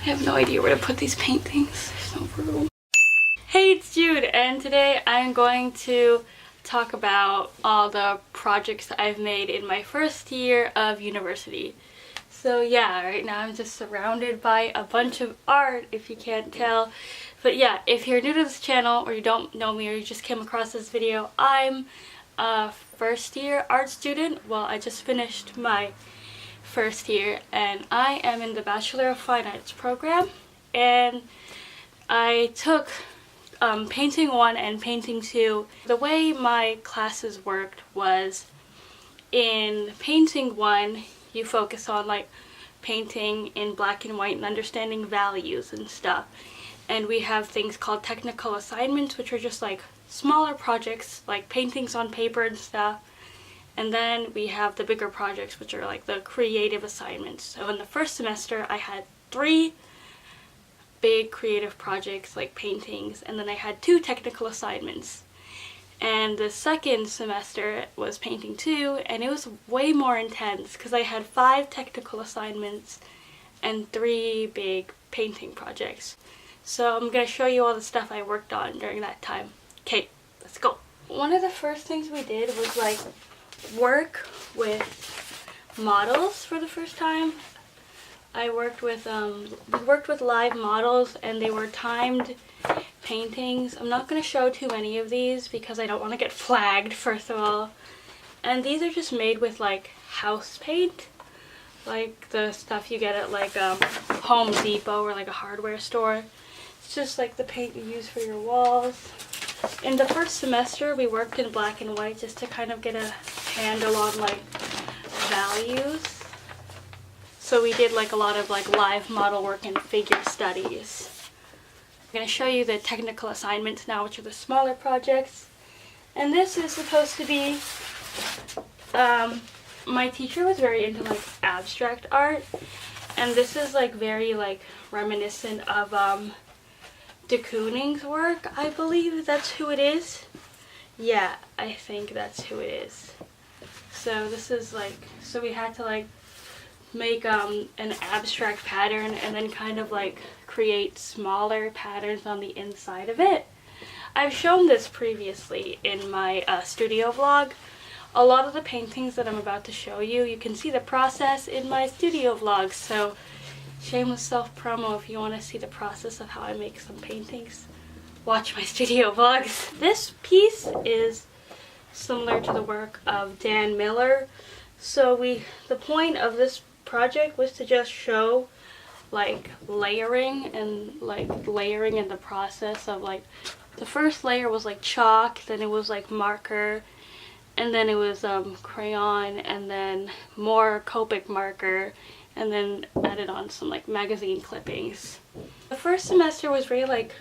I have no idea where to put these paintings. There's no room. Hey, it's Jude, and today I'm going to talk about all the projects I've made in my first year of university. So yeah, right now I'm just surrounded by a bunch of art, if you can't tell. But yeah, if you're new to this channel or you don't know me or you just came across this video, I'm a first year art student. Well, I just finished my first year and I am in the Bachelor of Fine Arts program, and I took Painting 1 and Painting 2. The way my classes worked was in Painting 1 you focus on like painting in black and white and understanding values and stuff. And we have things called technical assignments, which are just like smaller projects like paintings on paper and stuff. And then we have the bigger projects, which are like the creative assignments. So in the first semester I had 3 big creative projects like paintings, and then I had 2 technical assignments. And the second semester was Painting 2, and it was way more intense because I had 5 technical assignments and 3 big painting projects. So I'm going to show you all the stuff I worked on during that time. Okay, let's go. One of the first things we did was like work with models for the first time. I worked with live models, and they were timed paintings. I'm not going to show too many of these because I don't want to get flagged, first of all. And these are just made with like house paint, like the stuff you get at like Home Depot or like a hardware store. It's just like the paint you use for your walls. In the first semester we worked in black and white just to kind of get a handle on like values. So we did like a lot of like live model work and figure studies. I'm going to show you the technical assignments now, which are the smaller projects. And this is supposed to be, my teacher was very into like abstract art, and this is like very like reminiscent of de Kooning's work. I believe that's who it is. Yeah, I think that's who it is. So this is like, so we had to like make an abstract pattern and then kind of like create smaller patterns on the inside of it. I've shown this previously in my studio vlog. A lot of the paintings that I'm about to show you, you can see the process in my studio vlogs. So shameless self-promo, if you want to see the process of how I make some paintings, watch my studio vlogs. This piece is similar to the work of Dan Miller. So the point of this project was to just show like layering in the process of like, the first layer was like chalk, then it was like marker, and then it was crayon, and then more Copic marker, and then added on some like magazine clippings. The first semester was really like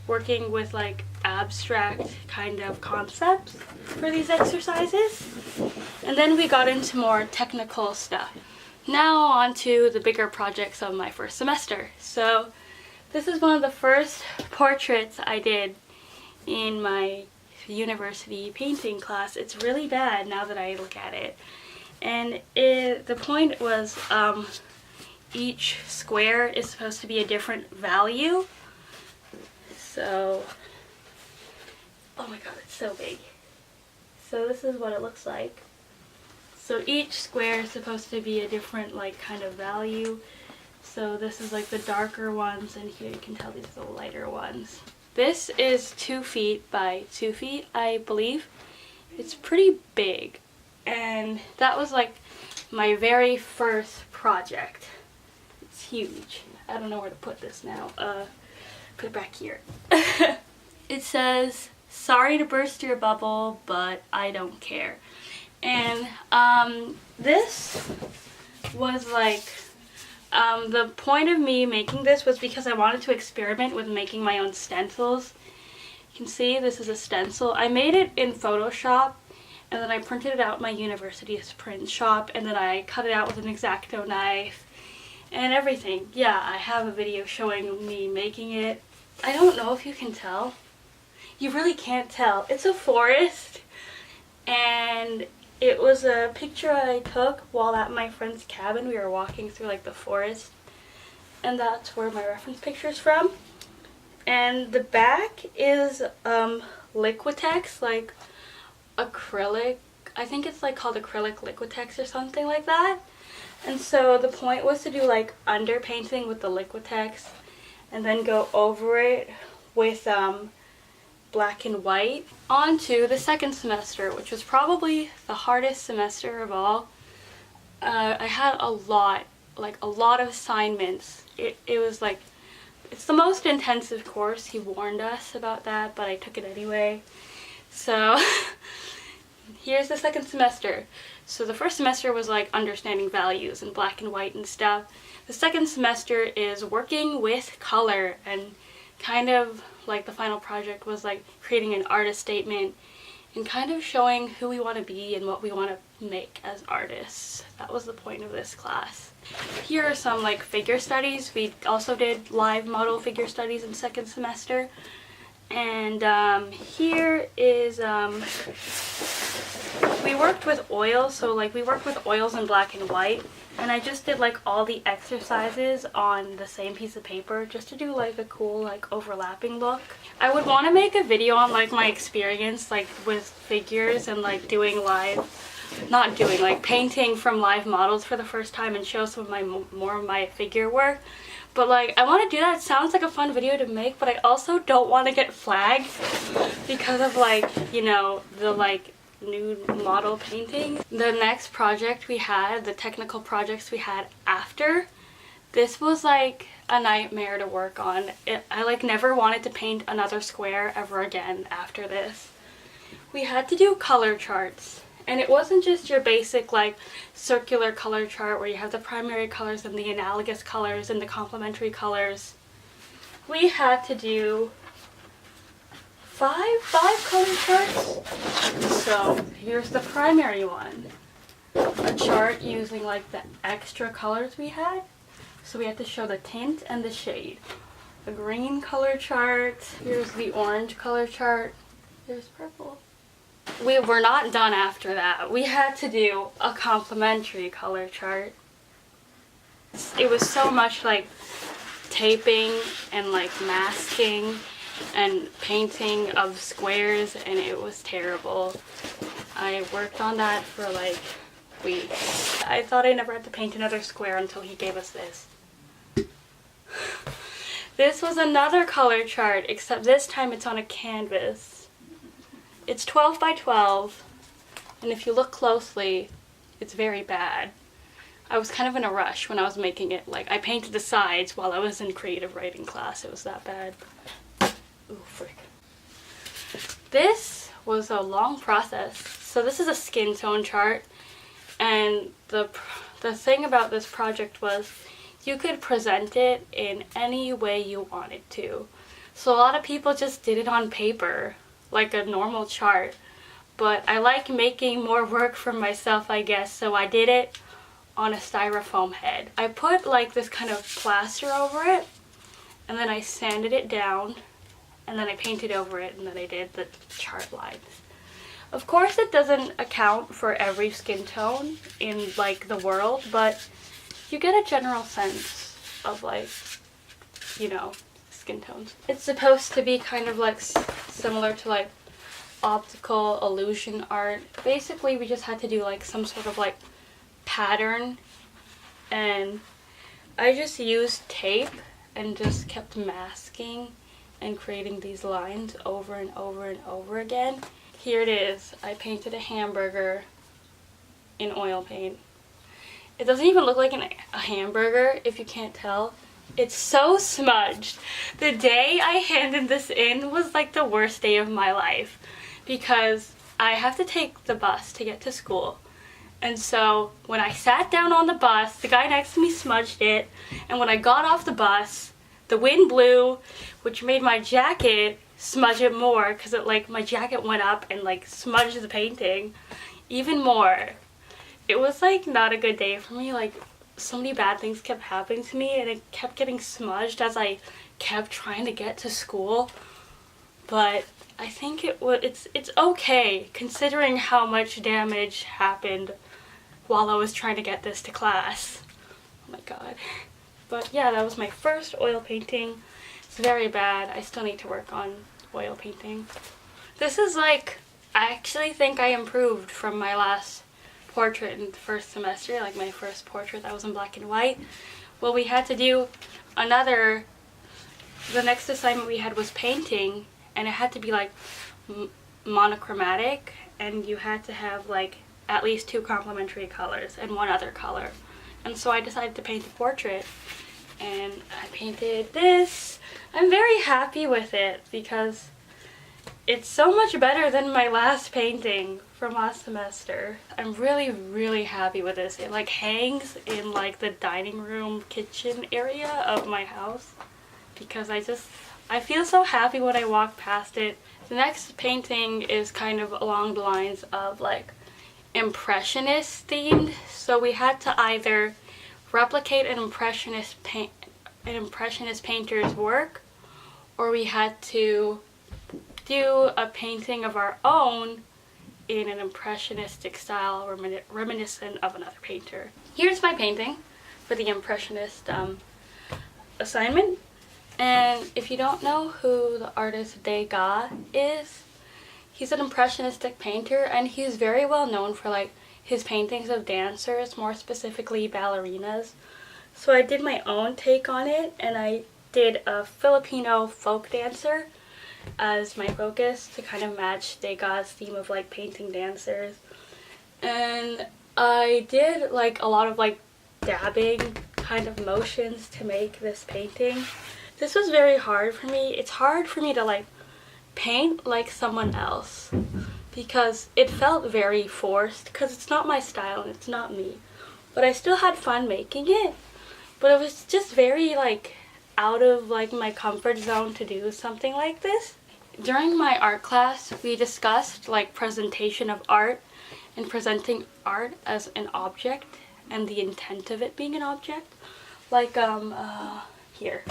working with like abstract kind of concepts for these exercises, and then we got into more technical stuff. Now on to the bigger projects of my first semester. So this is one of the first portraits I did in my university painting class. It's really bad now that I look at it. And the point was each square is supposed to be a different value. So, oh my god, it's so big. So this is what it looks like. So each square is supposed to be a different like kind of value. So this is like the darker ones, and here you can tell these are the lighter ones. This is 2 feet by 2 feet, I believe. It's pretty big, and that was like my very first project. It's huge. I don't know where to put this now. Put it back here. It says, "Sorry to burst your bubble, but I don't care." And this was like, the point of me making this was because I wanted to experiment with making my own stencils. You can see this is a stencil. I made it in Photoshop, and then I printed it out at my university's print shop, and then I cut it out with an X-Acto knife and everything. Yeah, I have a video showing me making it. I don't know if you can tell. You really can't tell. It's a forest, and it was a picture I took while at my friend's cabin. We were walking through like the forest, and that's where my reference picture is from. And the back is Liquitex, like acrylic. I think it's like called acrylic Liquitex or something like that. And so the point was to do like underpainting with the Liquitex and then go over it with black and white. On to the second semester, which was probably the hardest semester of all. I had a lot of assignments. It was like, it's the most intensive course. He warned us about that, but I took it anyway. So here's the second semester. So the first semester was like understanding values and black and white and stuff. The second semester is working with color, and kind of like the final project was like creating an artist statement and kind of showing who we want to be and what we want to make as artists. That was the point of this class. Here are some like figure studies. We also did live model figure studies in second semester. And here is, we worked with oil, so like we worked with oils in black and white, and I just did like all the exercises on the same piece of paper just to do like a cool like overlapping look. I would want to make a video on like my experience like with figures and like doing painting from live models for the first time and show some of my more of my figure work. But like, I want to do that. It sounds like a fun video to make, but I also don't want to get flagged because of like, you know, the like nude model painting. The next project we had, the technical projects we had after, this was like a nightmare to work on. I like never wanted to paint another square ever again after this. We had to do color charts. And it wasn't just your basic like circular color chart where you have the primary colors and the analogous colors and the complementary colors. We had to do five color charts. So here's the primary one. A chart using like the extra colors we had. So we had to show the tint and the shade. A green color chart. Here's the orange color chart. Here's purple. We were not done after that. We had to do a complementary color chart. It was so much like taping and like masking and painting of squares, and it was terrible. I worked on that for like weeks. I thought I never had to paint another square until he gave us this. This was another color chart, except this time it's on a canvas. It's 12 by 12, and if you look closely, it's very bad. I was kind of in a rush when I was making it. Like, I painted the sides while I was in creative writing class. It was that bad. Ooh, frick. This was a long process. So this is a skin tone chart, and the thing about this project was you could present it in any way you wanted to. So a lot of people just did it on paper, like a normal chart, but I like making more work for myself, I guess, so I did it on a styrofoam head. I put like this kind of plaster over it, and then I sanded it down, and then I painted over it, and then I did the chart lines. Of course it doesn't account for every skin tone in like the world, but you get a general sense of like, you know, skin tones. It's supposed to be kind of like similar to like optical illusion art. Basically we just had to do like some sort of like pattern, and I just used tape and just kept masking and creating these lines over and over and over again. Here it is. I painted a hamburger in oil paint. It doesn't even look like a hamburger if you can't tell. It's so smudged. The day I handed this in was like the worst day of my life because I have to take the bus to get to school. And so when I sat down on the bus, the guy next to me smudged it, and when I got off the bus, the wind blew, which made my jacket smudge it more because it like my jacket went up and like smudged the painting even more. It was like not a good day for me. Like, so many bad things kept happening to me, and it kept getting smudged as I kept trying to get to school. But I think it's okay considering how much damage happened while I was trying to get this to class. Oh my god. But yeah, that was my first oil painting. It's very bad. I still need to work on oil painting. This is like, I actually think I improved from my last portrait in the first semester, like my first portrait that was in black and white. Well, we had to do another, the next assignment we had was painting, and it had to be like monochromatic, and you had to have like at least 2 complementary colors and 1 other color. And so I decided to paint a portrait, and I painted this. I'm very happy with it because it's so much better than my last painting from last semester. I'm really happy with this. It like hangs in like the dining room kitchen area of my house because I feel so happy when I walk past it. The next painting is kind of along the lines of like impressionist themed, so we had to either replicate an impressionist painter's work, or we had to do a painting of our own in an impressionistic style reminiscent of another painter. Here's my painting for the impressionist assignment. And if you don't know who the artist Degas is, he's an impressionistic painter, and he's very well known for like his paintings of dancers, more specifically ballerinas. So I did my own take on it, and I did a Filipino folk dancer as my focus to kind of match Degas' theme of like painting dancers. And I did like a lot of like dabbing kind of motions to make this painting. This was very hard for me. It's hard for me to like paint like someone else because it felt very forced because it's not my style and it's not me. But I still had fun making it. But it was just very like out of like my comfort zone to do something like this. During my art class, we discussed like presentation of art and presenting art as an object and the intent of it being an object. Like here.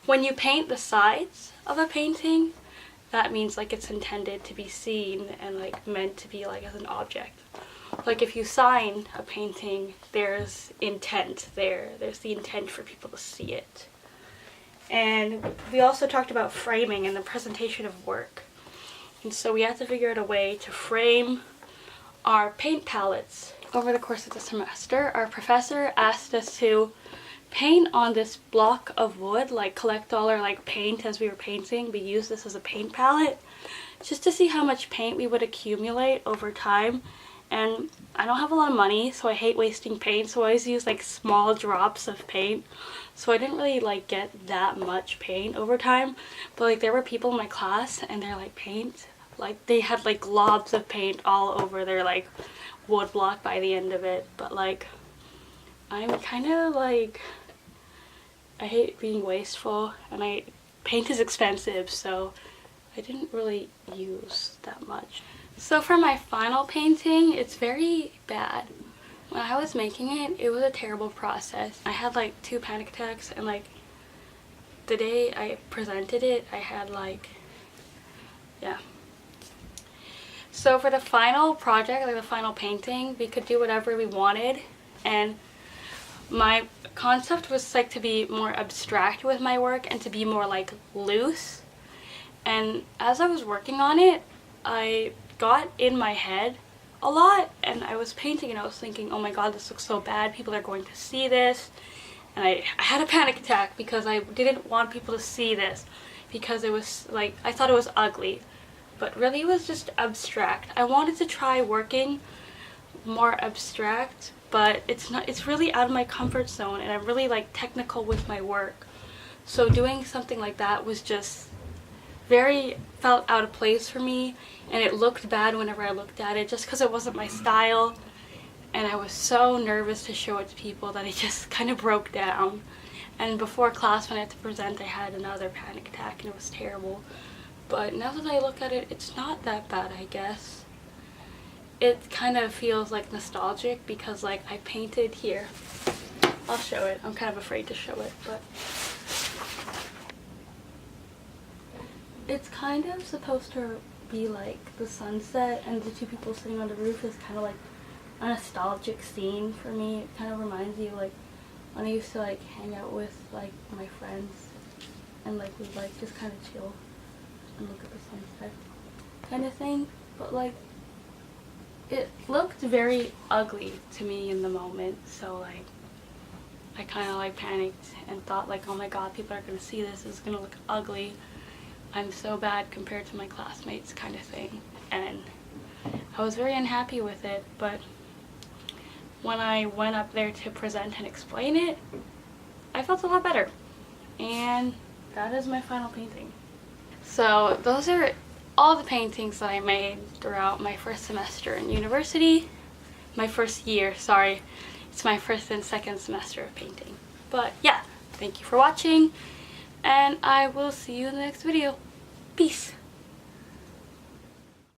When you paint the sides of a painting, that means like it's intended to be seen and like meant to be like as an object. Like if you sign a painting, there's intent there. There's the intent for people to see it. And we also talked about framing and the presentation of work. And so we had to figure out a way to frame our paint palettes. Over the course of the semester, our professor asked us to paint on this block of wood, like collect all our like paint as we were painting. We used this as a paint palette just to see how much paint we would accumulate over time. And I don't have a lot of money, so I hate wasting paint, so I always use like small drops of paint. So I didn't really like get that much paint over time, but like there were people in my class and they're like paint, like they had like globs of paint all over their like wood block by the end of it. But like I'm kind of like, I hate being wasteful, and paint is expensive, so I didn't really use that much. So for my final painting, it's very bad. When I was making it, it was a terrible process. I had like 2 panic attacks, and like the day I presented it, I had like, yeah. So for the final project, like the final painting, we could do whatever we wanted, and my concept was like to be more abstract with my work and to be more like loose. And as I was working on it, I got in my head a lot, and I was painting and I was thinking, oh my god, this looks so bad, people are going to see this. And I had a panic attack because I didn't want people to see this because it was like, I thought it was ugly, but really it was just abstract. I wanted to try working more abstract, but it's really out of my comfort zone, and I'm really like technical with my work. So doing something like that was just felt out of place for me, and it looked bad whenever I looked at it just because it wasn't my style, and I was so nervous to show it to people that I just kind of broke down. And before class, when I had to present, I had another panic attack and it was terrible. But now that I look at it, it's not that bad, I guess. It kind of feels like nostalgic because like I painted here. I'll show it. I'm kind of afraid to show it, but it's kind of supposed to be like the sunset, and the 2 people sitting on the roof is kind of like a nostalgic scene for me. It kind of reminds you like when I used to like hang out with like my friends and like we'd like just kind of chill and look at the sunset kind of thing. But like it looked very ugly to me in the moment, so like I kind of like panicked and thought like, oh my god, people are gonna see this, it's gonna look ugly, I'm so bad compared to my classmates kind of thing. And I was very unhappy with it, but when I went up there to present and explain it, I felt a lot better. And that is my final painting. So those are all the paintings that I made throughout my first semester in university. My first year, sorry. It's my first and second semester of painting. But yeah, thank you for watching, and I will see you in the next video. Peace.